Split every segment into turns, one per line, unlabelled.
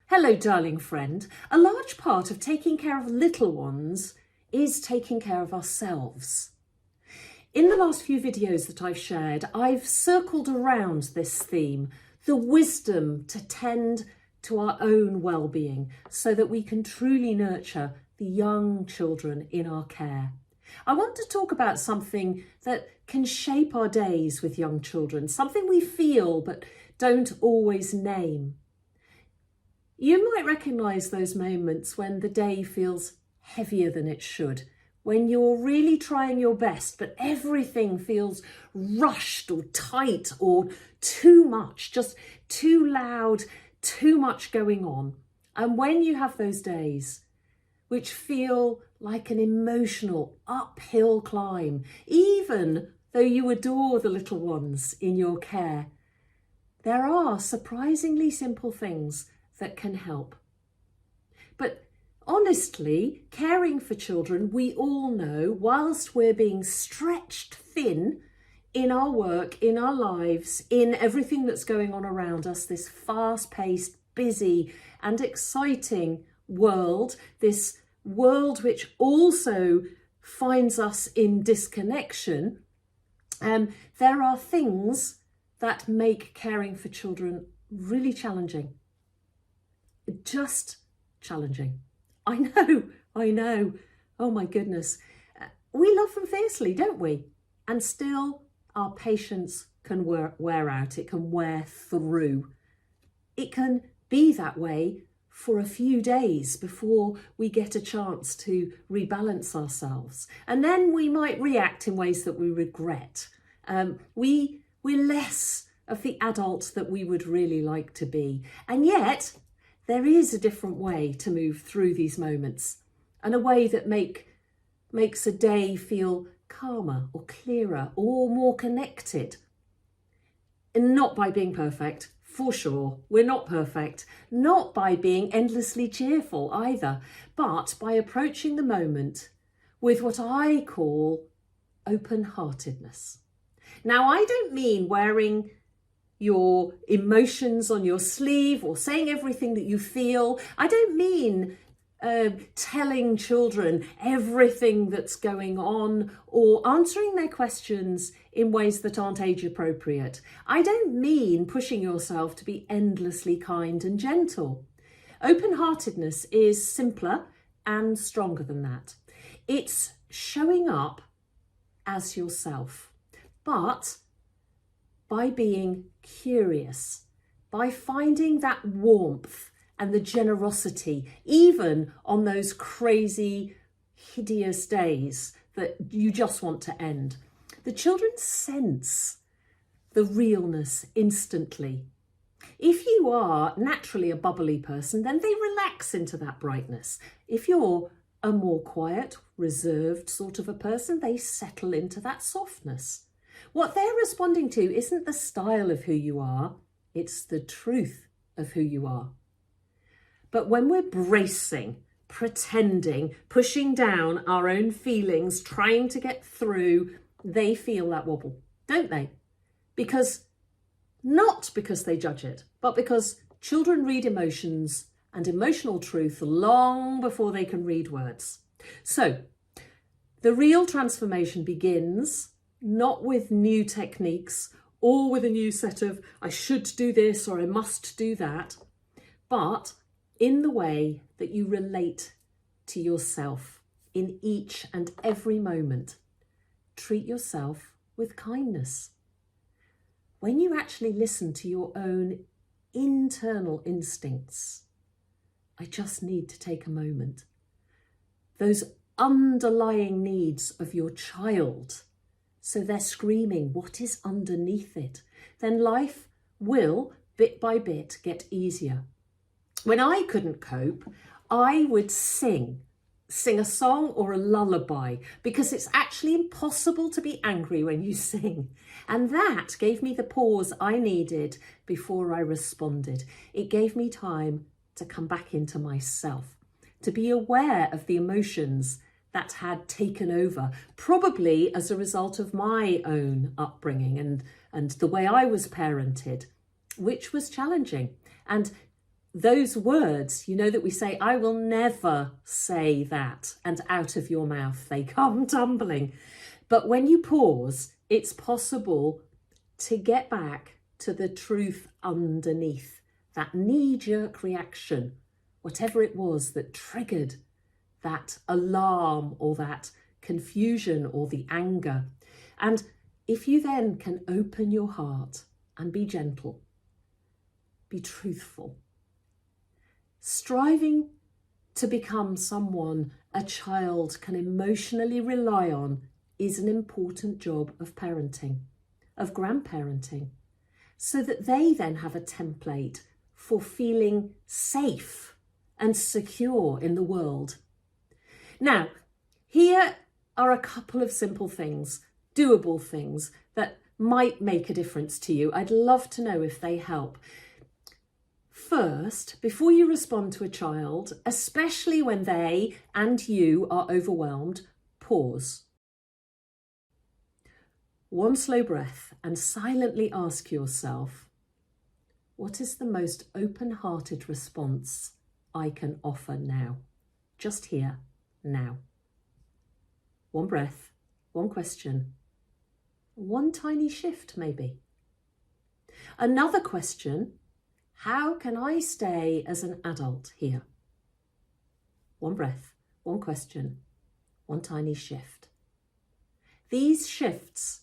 Hello, darling friend. A large part of taking care of little ones is taking care of ourselves. In the last few videos that I've shared, I've circled around this theme, the wisdom to tend to our own well-being so that we can truly nurture the young children in our care. I want to talk about something that can shape our days with young children, something we feel but don't always name. You might recognise those moments when the day feels heavier than it should, when you're really trying your best, but everything feels rushed or tight or too much, just too loud, too much going on. And when you have those days which feel like an emotional uphill climb, even though you adore the little ones in your care, there are surprisingly simple things that can help. But honestly, caring for children, we all know, whilst we're being stretched thin in our work, in our lives, in everything that's going on around us, this fast-paced, busy and exciting world, this world which also finds us in disconnection, there are things that make caring for children really challenging. Just challenging. I know. Oh my goodness. We love them fiercely, don't we? And still our patience can wear out. It can wear through. It can be that way for a few days before we get a chance to rebalance ourselves. And then we might react in ways that we regret. We're less of the adult that we would really like to be. And yet, there is a different way to move through these moments, and a way that makes a day feel calmer or clearer or more connected. And not by being perfect, for sure. We're not perfect. Not by being endlessly cheerful either, but by approaching the moment with what I call open-heartedness. Now, I don't mean wearing your emotions on your sleeve or saying everything that you feel. I don't mean telling children everything that's going on or answering their questions in ways that aren't age appropriate. I don't mean pushing yourself to be endlessly kind and gentle. Open-heartedness is simpler and stronger than that. It's showing up as yourself, but by being curious, by finding that warmth and the generosity, even on those crazy, hideous days that you just want to end. The children sense the realness instantly. If you are naturally a bubbly person, then they relax into that brightness. If you're a more quiet, reserved sort of a person, they settle into that softness. What they're responding to isn't the style of who you are, it's the truth of who you are. But when we're bracing, pretending, pushing down our own feelings, trying to get through, they feel that wobble, don't they? Not because they judge it, but because children read emotions and emotional truth long before they can read words. So the real transformation begins not with new techniques or with a new set of I should do this or I must do that, but in the way that you relate to yourself in each and every moment. Treat yourself with kindness. When you actually listen to your own internal instincts, I just need to take a moment. Those underlying needs of your child, so they're screaming, what is underneath it? Then life will, bit by bit, get easier. When I couldn't cope, I would sing a song or a lullaby, because it's actually impossible to be angry when you sing. And that gave me the pause I needed before I responded. It gave me time to come back into myself, to be aware of the emotions that had taken over, probably as a result of my own upbringing and the way I was parented, which was challenging. And those words, you know, that we say, I will never say that, and out of your mouth they come tumbling. But when you pause, it's possible to get back to the truth underneath that knee-jerk reaction, whatever it was that triggered that alarm or that confusion or the anger. And if you then can open your heart and be gentle, be truthful, striving to become someone a child can emotionally rely on is an important job of parenting, of grandparenting, so that they then have a template for feeling safe and secure in the world. Now, here are a couple of simple things, doable things that might make a difference to you. I'd love to know if they help. First, before you respond to a child, especially when they and you are overwhelmed, pause. One slow breath and silently ask yourself, what is the most open-hearted response I can offer now? Just here, now. One breath, one question, one tiny shift maybe. Another question, how can I stay as an adult here? One breath, one question, one tiny shift. These shifts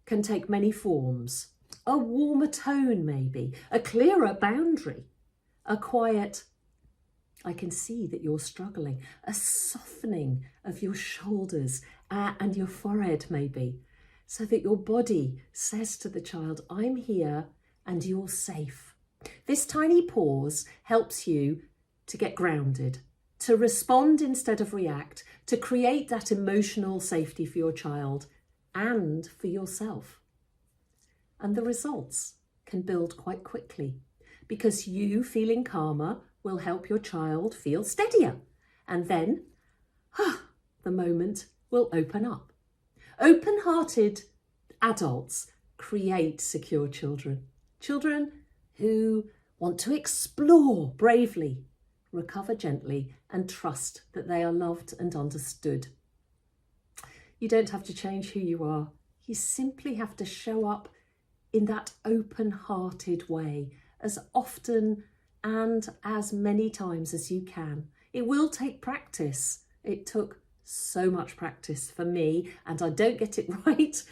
can take many forms. A warmer tone maybe, a clearer boundary, a quiet, I can see that you're struggling, a softening of your shoulders and your forehead maybe, so that your body says to the child, I'm here and you're safe. This tiny pause helps you to get grounded, to respond instead of react, to create that emotional safety for your child and for yourself. And the results can build quite quickly because you feeling calmer will help your child feel steadier. And then, the moment will open up. Open-hearted adults create secure children. Children who want to explore bravely, recover gently, and trust that they are loved and understood. You don't have to change who you are. You simply have to show up in that open-hearted way as often and as many times as you can. It will take practice. It took so much practice for me, and I don't get it right,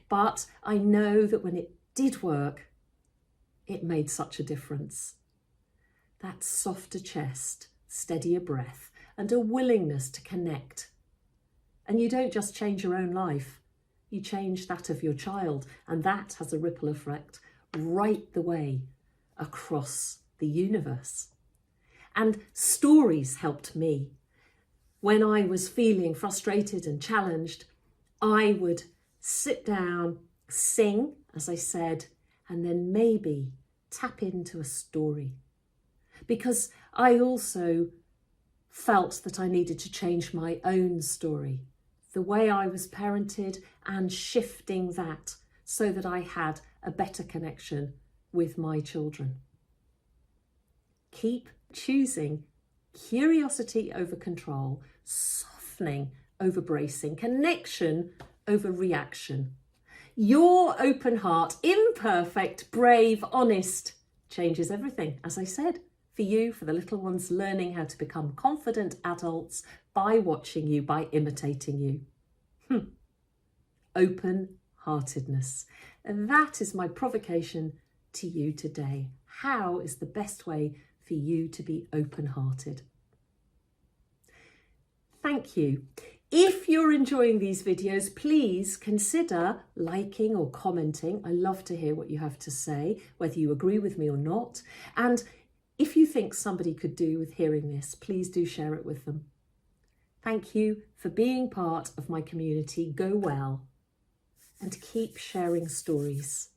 but I know that when it did work, it made such a difference. That softer chest, steadier breath, and a willingness to connect. And you don't just change your own life, you change that of your child, and that has a ripple effect right the way across the universe. And stories helped me. When I was feeling frustrated and challenged, I would sit down, sing, as I said, and then maybe tap into a story. Because I also felt that I needed to change my own story, the way I was parented, and shifting that so that I had a better connection with my children. Keep choosing curiosity over control, softening over bracing, connection over reaction. Your open heart, imperfect, brave, honest, changes everything, as I said, for you, for the little ones learning how to become confident adults by watching you, by imitating you. Open-heartedness. And that is my provocation to you today. How is the best way for you to be open-hearted? Thank you. If you're enjoying these videos, please consider liking or commenting. I love to hear what you have to say, whether you agree with me or not. And if you think somebody could do with hearing this, please do share it with them. Thank you for being part of my community. Go well and keep sharing stories.